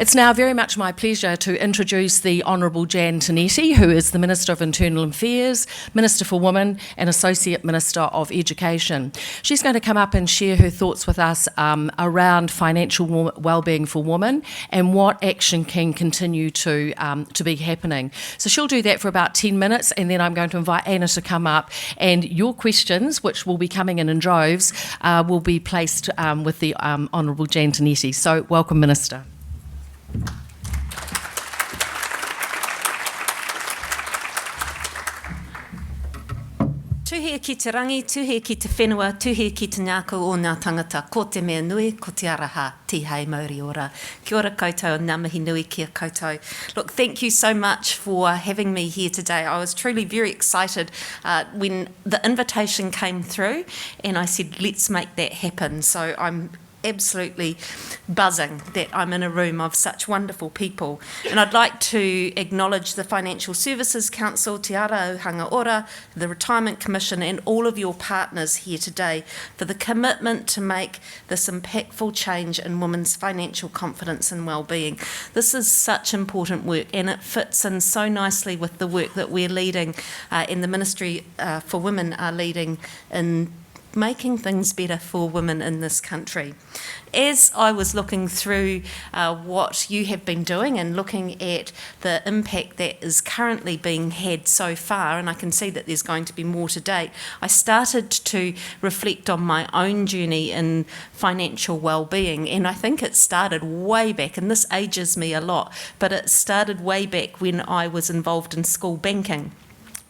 It's now very much my pleasure to introduce the Honourable Jan Tinetti, who is the Minister of Internal Affairs, Minister for Women and Associate Minister of Education. She's going to come up and share her thoughts with us around financial wellbeing for women and what action can continue to be happening. So she'll do that for about 10 minutes, and then I'm going to invite Anna to come up, and your questions, which will be coming in droves, will be placed with the Honourable Jan Tinetti. So welcome, Minister. Tuhia ki te rangi, tuhia ki te whenua, tuhia ki te ngākau o ngā tangata. Ko te mea nui, ko te araha, tihei mauri ora. Kia ora koutou, ngā mihi nui kia koutou. Look, thank you so much for having me here today. I was truly very excited when the invitation came through and I said, let's make that happen. So I'm absolutely buzzing that I'm in a room of such wonderful people. And I'd like to acknowledge the Financial Services Council, Te Ara Hanga Ora, the Retirement Commission and all of your partners here today for the commitment to make this impactful change in women's financial confidence and wellbeing. This is such important work, and it fits in so nicely with the work that we're leading and the Ministry for Women are leading in making things better for women in this country. As I was looking through what you have been doing and looking at the impact that is currently being had so far, and I can see that there's going to be more to date, I started to reflect on my own journey in financial well-being, and I think it started way back, and this ages me a lot, but it started way back when I was involved in school banking.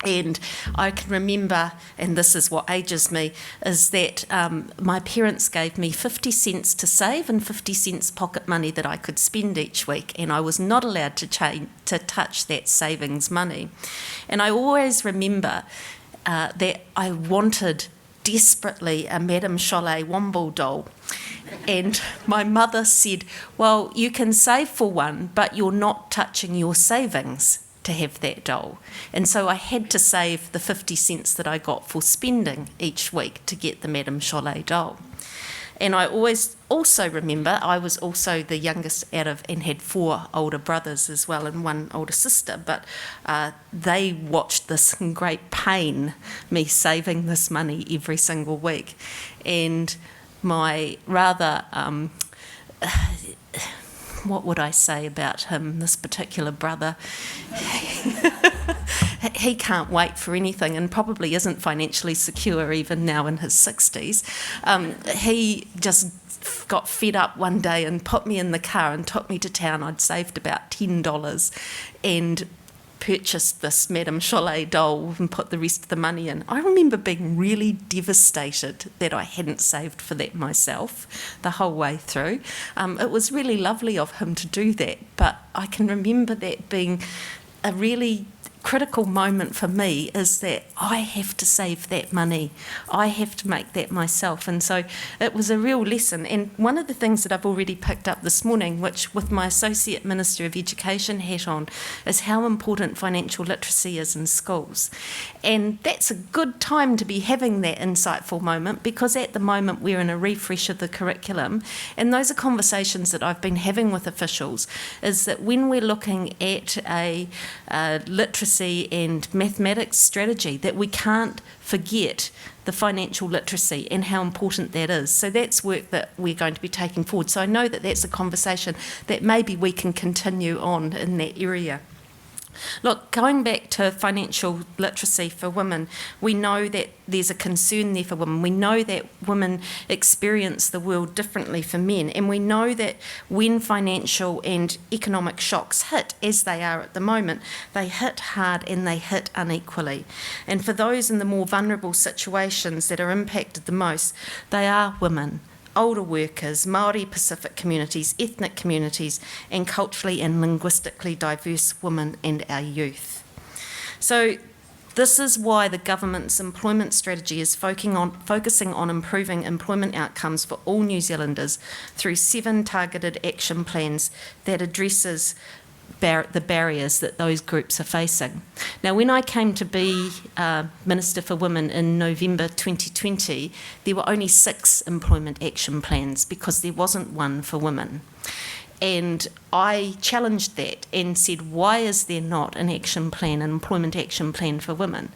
And I can remember, and this is what ages me, is that my parents gave me 50 cents to save and 50 cents pocket money that I could spend each week, and I was not allowed to touch that savings money. And I always remember that I wanted desperately a Madame Cholet Womble doll. And my mother said, well, you can save for one, but you're not touching your savings to have that doll. And so I had to save the 50 cents that I got for spending each week to get the Madame Cholet doll. And I always also remember I was also the youngest out of, and had 4 older brothers as well and 1 older sister, but they watched this in great pain, me saving this money every single week. And my rather what would I say about him, this particular brother? He can't wait for anything and probably isn't financially secure even now in his 60s. He just got fed up one day and put me in the car and took me to town. I'd saved about $10 and purchased this Madame Cholet doll and put the rest of the money in. I remember being really devastated that I hadn't saved for that myself the whole way through. It was really lovely of him to do that, but I can remember that being a really critical moment for me, is that I have to save that money. I have to make that myself. And so it was a real lesson. And one of the things that I've already picked up this morning, which with my Associate Minister of Education hat on, is how important financial literacy is in schools. And that's a good time to be having that insightful moment, because at the moment we're in a refresh of the curriculum. And those are conversations that I've been having with officials, is that when we're looking at a literacy and mathematics strategy, that we can't forget the financial literacy and how important that is. So that's work that we're going to be taking forward. So I know that that's a conversation that maybe we can continue on in that area. Look, going back to financial literacy for women, we know that there's a concern there for women. We know that women experience the world differently from men, and we know that when financial and economic shocks hit, as they are at the moment, they hit hard and they hit unequally. And for those in the more vulnerable situations that are impacted the most, they are women, older workers, Māori Pacific communities, ethnic communities, and culturally and linguistically diverse women and our youth. So this is why the government's employment strategy is focusing on improving employment outcomes for all New Zealanders through 7 targeted action plans that addresses the barriers that those groups are facing. Now, when I came to be Minister for Women in November 2020, there were only 6 employment action plans because there wasn't one for women. And I challenged that and said, why is there not an action plan, an employment action plan for women?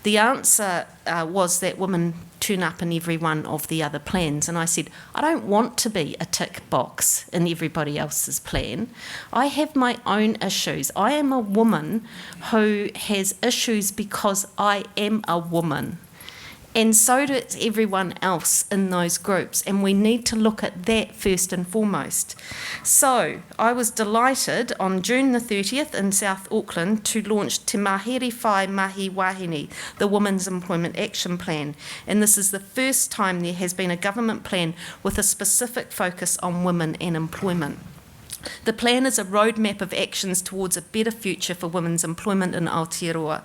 The answer was that women turn up in every one of the other plans. And I said, I don't want to be a tick box in everybody else's plan. I have my own issues. I am a woman who has issues because I am a woman. And so does everyone else in those groups, and we need to look at that first and foremost. So I was delighted on June the 30th in South Auckland to launch Te Mahiri Whai Mahi Wāhine, the Women's Employment Action Plan. And this is the first time there has been a government plan with a specific focus on women and employment. The plan is a roadmap of actions towards a better future for women's employment in Aotearoa.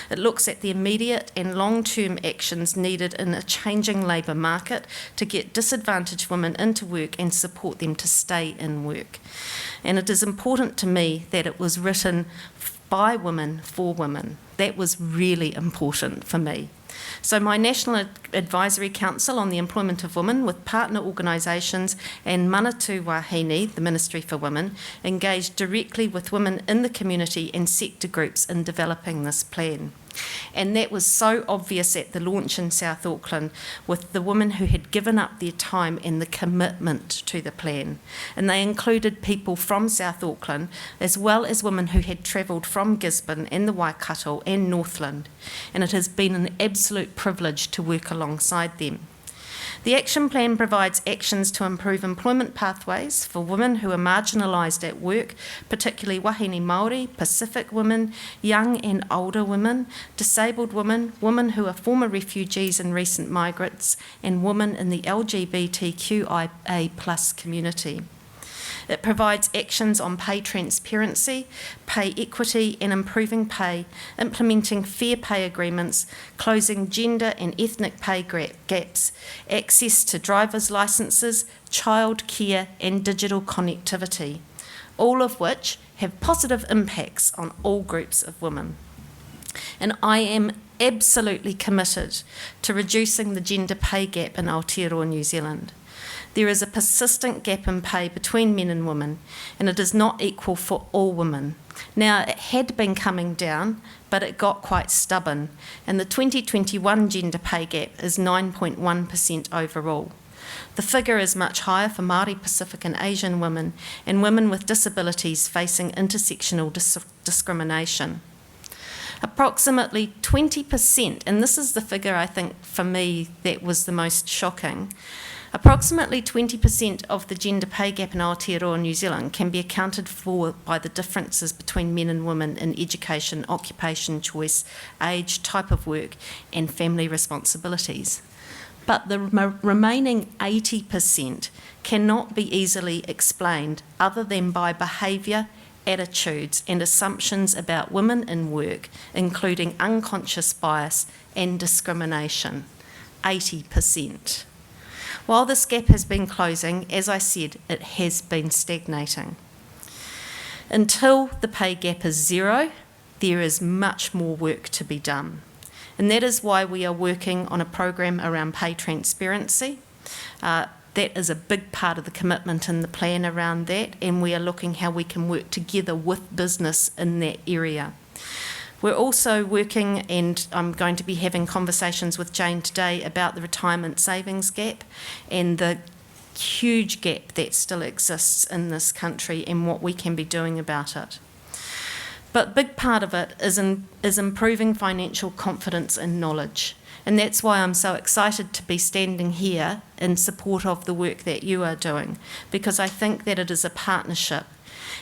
It looks at the immediate and long-term actions needed in a changing labour market to get disadvantaged women into work and support them to stay in work. And it is important to me that it was written by women for women. That was really important for me. So my National Advisory Council on the Employment of Women, with partner organisations and Manatū Wāhine, the Ministry for Women, engaged directly with women in the community and sector groups in developing this plan. And that was so obvious at the launch in South Auckland with the women who had given up their time and the commitment to the plan. And they included people from South Auckland as well as women who had travelled from Gisborne and the Waikato and Northland. And it has been an absolute privilege to work alongside them. The action plan provides actions to improve employment pathways for women who are marginalised at work, particularly wāhine Māori, Pacific women, young and older women, disabled women, women who are former refugees and recent migrants, and women in the LGBTQIA+ community. It provides actions on pay transparency, pay equity and improving pay, implementing fair pay agreements, closing gender and ethnic pay gaps, access to driver's licences, childcare and digital connectivity, all of which have positive impacts on all groups of women. And I am absolutely committed to reducing the gender pay gap in Aotearoa, New Zealand. There is a persistent gap in pay between men and women, and it is not equal for all women. Now, it had been coming down, but it got quite stubborn, and the 2021 gender pay gap is 9.1% overall. The figure is much higher for Māori, Pacific and Asian women, and women with disabilities facing intersectional discrimination. Approximately 20%, and this is the figure I think for me that was the most shocking, approximately 20% of the gender pay gap in Aotearoa, New Zealand can be accounted for by the differences between men and women in education, occupation choice, age, type of work and family responsibilities. But the remaining 80% cannot be easily explained other than by behaviour, attitudes and assumptions about women in work, including unconscious bias and discrimination. 80%. While this gap has been closing, as I said, it has been stagnating. Until the pay gap is zero, there is much more work to be done. And that is why we are working on a program around pay transparency. That is a big part of the commitment in the plan around that, and we are looking how we can work together with business in that area. We're also working, and I'm going to be having conversations with Jane today about the retirement savings gap and the huge gap that still exists in this country and what we can be doing about it. But a big part of it is improving financial confidence and knowledge. And that's why I'm so excited to be standing here in support of the work that you are doing, because I think that it is a partnership.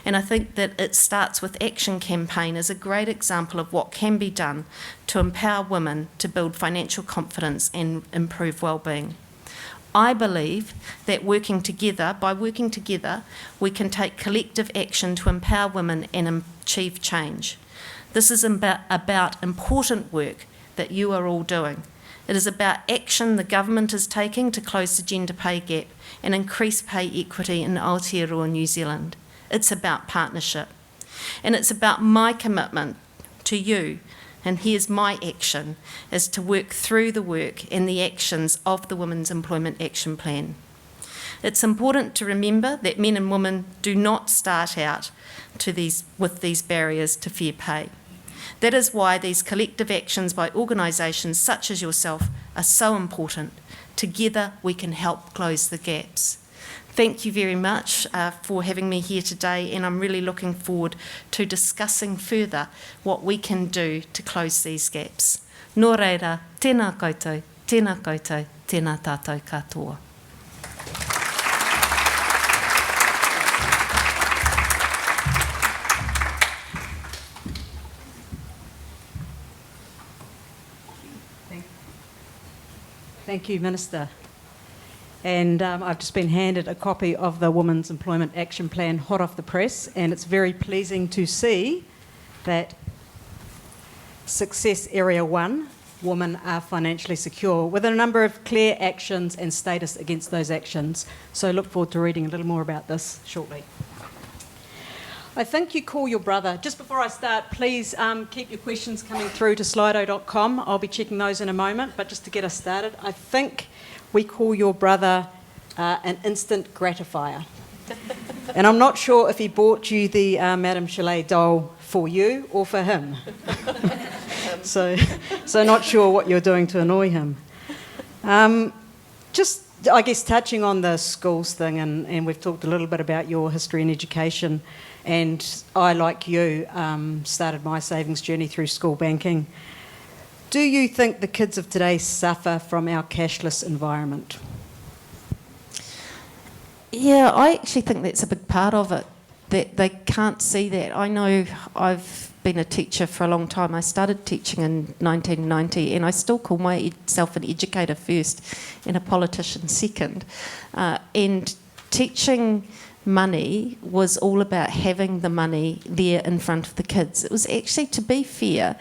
And I think that it starts with Action Campaign as a great example of what can be done to empower women to build financial confidence and improve wellbeing. I believe that by working together, we can take collective action to empower women and achieve change. This is about important work that you are all doing. It is about action the government is taking to close the gender pay gap and increase pay equity in Aotearoa, New Zealand. It's about partnership. And it's about my commitment to you, and here's my action, is to work through the work and the actions of the Women's Employment Action Plan. It's important to remember that men and women do not start out with these barriers to fair pay. That is why these collective actions by organisations such as yourself are so important. Together we can help close the gaps. Thank you very much for having me here today, and I'm really looking forward to discussing further what we can do to close these gaps. Nō reira, tēnā koutou, tēnā tātou katoa. Thank you, Minister. And I've just been handed a copy of the Women's Employment Action Plan hot off the press, and it's very pleasing to see that Success Area 1, women are financially secure, with a number of clear actions and status against those actions. So look forward to reading a little more about this shortly. I think you call your brother. Just before I start, please keep your questions coming through to slido.com. I'll be checking those in a moment, but just to get us started, I think we call your brother an instant gratifier. And I'm not sure if he bought you the Madame Chalet doll for you or for him. so not sure what you're doing to annoy him. Just, I guess, touching on the schools thing, and we've talked a little bit about your history in education, and I, like you, started my savings journey through school banking. Do you think the kids of today suffer from our cashless environment? Yeah, I actually think that's a big part of it, that they can't see that. I know I've been a teacher for a long time. I started teaching in 1990, and I still call myself an educator first and a politician second. And teaching money was all about having the money there in front of the kids. It was actually, to be fair,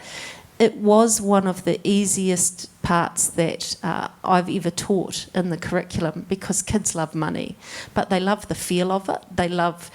it was one of the easiest parts that I've ever taught in the curriculum, because kids love money, but they love the feel of it. They love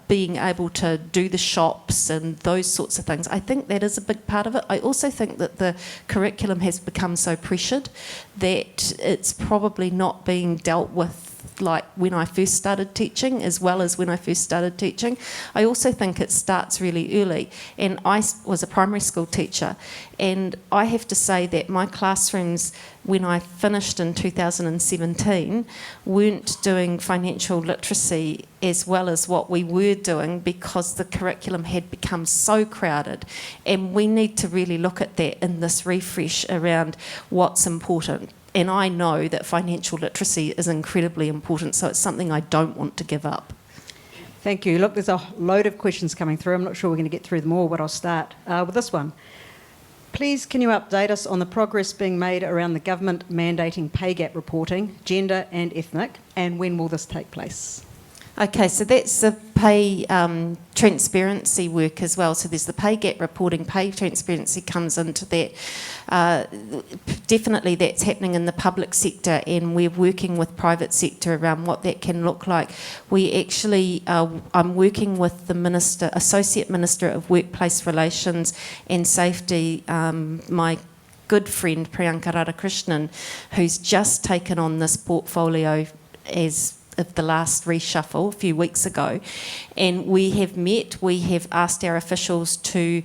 being able to do the shops and those sorts of things. I think that is a big part of it. I also think that the curriculum has become so pressured that it's probably not being dealt with like when I first started teaching, as well as when I first started teaching. I also think it starts really early, and I was a primary school teacher, and I have to say that my classrooms, when I finished in 2017, weren't doing financial literacy as well as what we were doing, because the curriculum had become so crowded, and we need to really look at that in this refresh around what's important. And I know that financial literacy is incredibly important, so it's something I don't want to give up. Thank you. Look, there's a load of questions coming through. I'm not sure we're going to get through them all, but I'll start with this one. Please, can you update us on the progress being made around the government mandating pay gap reporting, gender and ethnic, and when will this take place? Okay, so that's the pay transparency work as well. So there's the pay gap reporting, pay transparency comes into that. Definitely that's happening in the public sector, and we're working with private sector around what that can look like. We actually, I'm working with the Associate Minister of Workplace Relations and Safety, my good friend Priyanka Radhakrishnan, who's just taken on this portfolio as of the last reshuffle a few weeks ago, and we have met, we have asked our officials to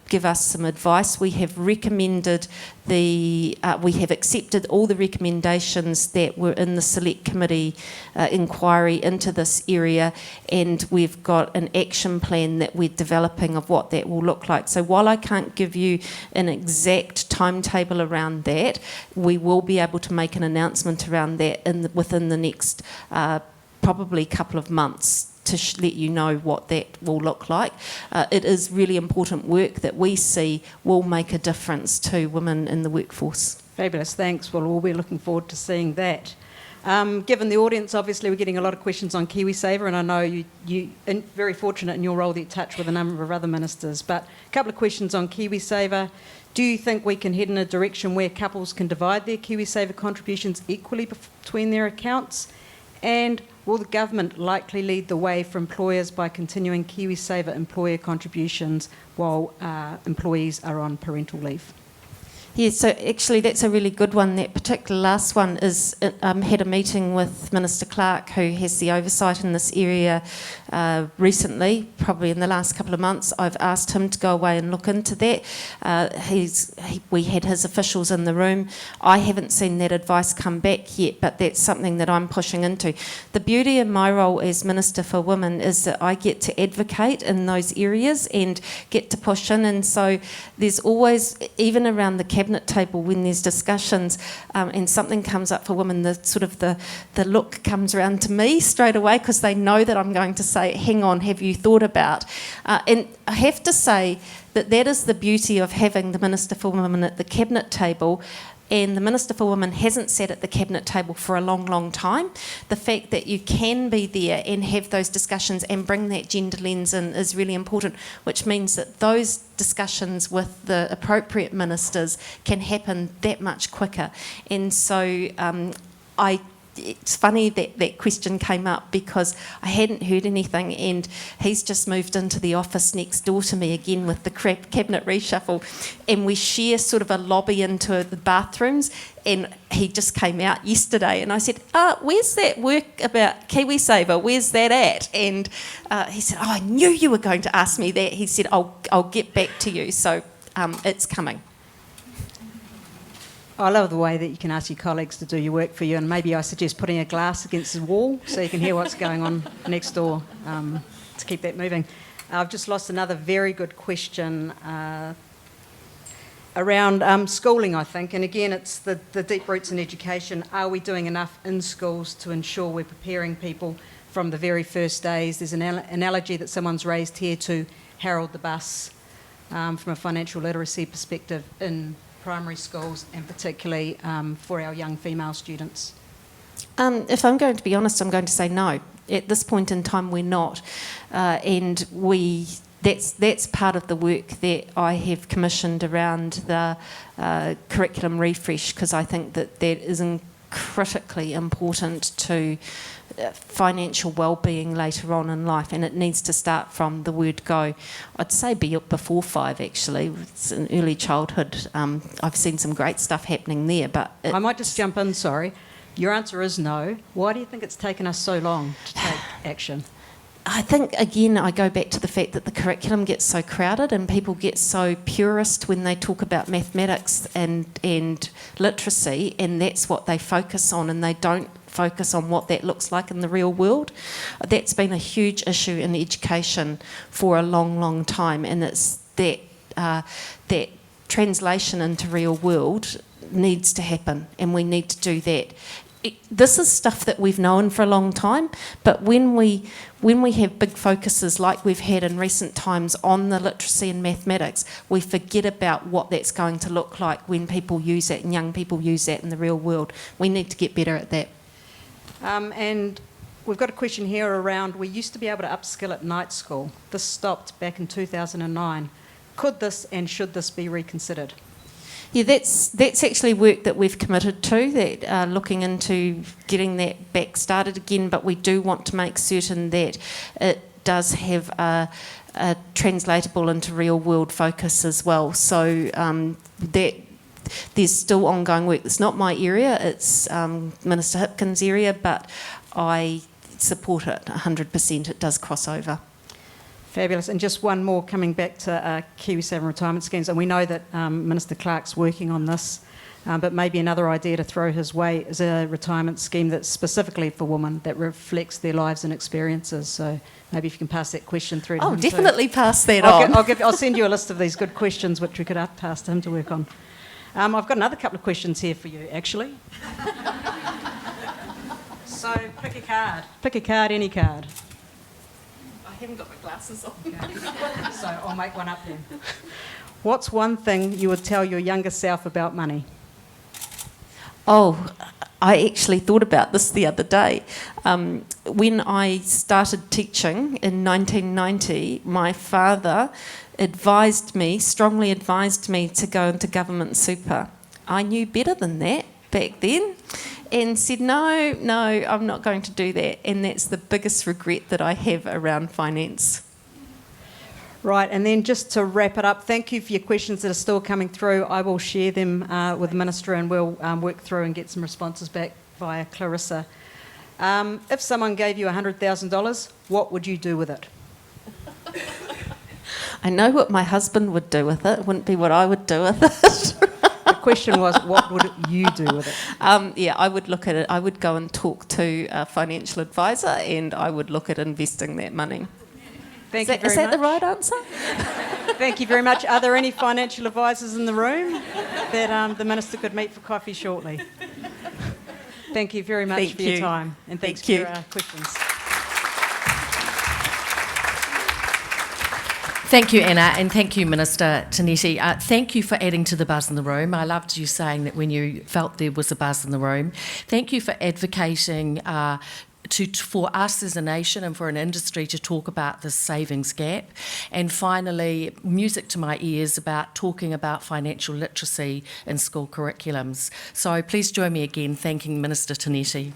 give us some advice. We have recommended we have accepted all the recommendations that were in the Select Committee inquiry into this area, and we've got an action plan that we're developing of what that will look like. So while I can't give you an exact timetable around that, we will be able to make an announcement around that within the next probably couple of months, to let you know what that will look like. It is really important work that we see will make a difference to women in the workforce. Fabulous, thanks. Well, we'll be looking forward to seeing that. Given the audience, obviously we're getting a lot of questions on KiwiSaver, and I know you're very fortunate in your role that you're in touch with a number of other ministers, but a couple of questions on KiwiSaver. Do you think we can head in a direction where couples can divide their KiwiSaver contributions equally between their accounts? And will the government likely lead the way for employers by continuing KiwiSaver employer contributions while employees are on parental leave? Yeah, so actually that's a really good one. That particular last one is, had a meeting with Minister Clark, who has the oversight in this area recently, probably in the last couple of months. I've asked him to go away and look into that. We had his officials in the room. I haven't seen that advice come back yet, but that's something that I'm pushing into. The beauty of my role as Minister for Women is that I get to advocate in those areas and get to push in, and so there's always, even around the cabinet table when there's discussions and something comes up for women, the look comes around to me straight away, because they know that I'm going to say, hang on, have you thought about? And I have to say that is the beauty of having the Minister for Women at the cabinet table. And the Minister for Women hasn't sat at the cabinet table for a long, long time. The fact that you can be there and have those discussions and bring that gender lens in is really important, which means that those discussions with the appropriate ministers can happen that much quicker. And so it's funny that that question came up, because I hadn't heard anything, and he's just moved into the office next door to me again with the cabinet reshuffle, and we share sort of a lobby into the bathrooms, and he just came out yesterday, and I said, where's that work about KiwiSaver, where's that at? And he said, I knew you were going to ask me that. He said, I'll get back to you, so it's coming. I love the way that you can ask your colleagues to do your work for you, and maybe I suggest putting a glass against the wall so you can hear what's going on next door to keep that moving. I've just lost another very good question around schooling, I think, and again it's the deep roots in education. Are we doing enough in schools to ensure we're preparing people from the very first days? There's an analogy that someone's raised here to Harold the Bus from a financial literacy perspective in primary schools, and particularly for our young female students? If I'm going to be honest, I'm going to say no. At this point in time, we're not. And that's part of the work that I have commissioned around the curriculum refresh, because I think that is critically important to financial well-being later on in life, and it needs to start from the word go. I'd say before 5, actually. It's in early childhood. I've seen some great stuff happening there, but I might just jump in, sorry. Your answer is no. Why do you think it's taken us so long to take action? I think, again, I go back to the fact that the curriculum gets so crowded and people get so purist when they talk about mathematics and literacy, and that's what they focus on, and they don't focus on what that looks like in the real world. That's been a huge issue in education for a long, long time, and it's that translation into real world needs to happen, and we need to do that. This is stuff that we've known for a long time, but when we have big focuses like we've had in recent times on the literacy and mathematics, we forget about what that's going to look like when people use that and young people use that in the real world. We need to get better at that. And we've got a question here around, we used to be able to upskill at night school. This stopped back in 2009. Could this and should this be reconsidered? Yeah, that's actually work that we've committed to, that looking into getting that back started again, but we do want to make certain that it does have a translatable into real world focus as well. So that there's still ongoing work. It's not my area, it's Minister Hipkins' area, but I support it 100%. It does cross over. Fabulous. And just one more, coming back to KiwiSaver retirement schemes, and we know that Minister Clark's working on this, but maybe another idea to throw his way is a retirement scheme that's specifically for women, that reflects their lives and experiences. So maybe if you can pass that question through to him. Definitely pass that on. I'll send you a list of these good questions which we could pass to him to work on. I've got another couple of questions here for you, actually. So pick a card. Pick a card, any card. I haven't got my glasses on. Okay. So I'll make one up then. What's one thing you would tell your younger self about money? Oh, I actually thought about this the other day. When I started teaching in 1990, my father strongly advised me to go into government super. I knew better than that back then, and said, no, I'm not going to do that. And that's the biggest regret that I have around finance. Right, and then just to wrap it up, thank you for your questions that are still coming through. I will share them with the Minister and we'll work through and get some responses back via Clarissa. If someone gave you $100,000, what would you do with it? I know what my husband would do with it. It wouldn't be what I would do with it. The question was, what would you do with it? Yeah, I would look at it. I would go and talk to a financial advisor and I would look at investing that money. Thank you very much. Is that the right answer? Thank you very much. Are there any financial advisors in the room that the Minister could meet for coffee shortly? Thank you very much for your time and thanks for your questions. Thank you, Anna, and thank you, Minister Tinetti. Thank you for adding to the buzz in the room. I loved you saying that when you felt there was a buzz in the room. Thank you for advocating for us as a nation and for an industry to talk about this savings gap. And finally, music to my ears about talking about financial literacy in school curriculums. So please join me again thanking Minister Tinetti.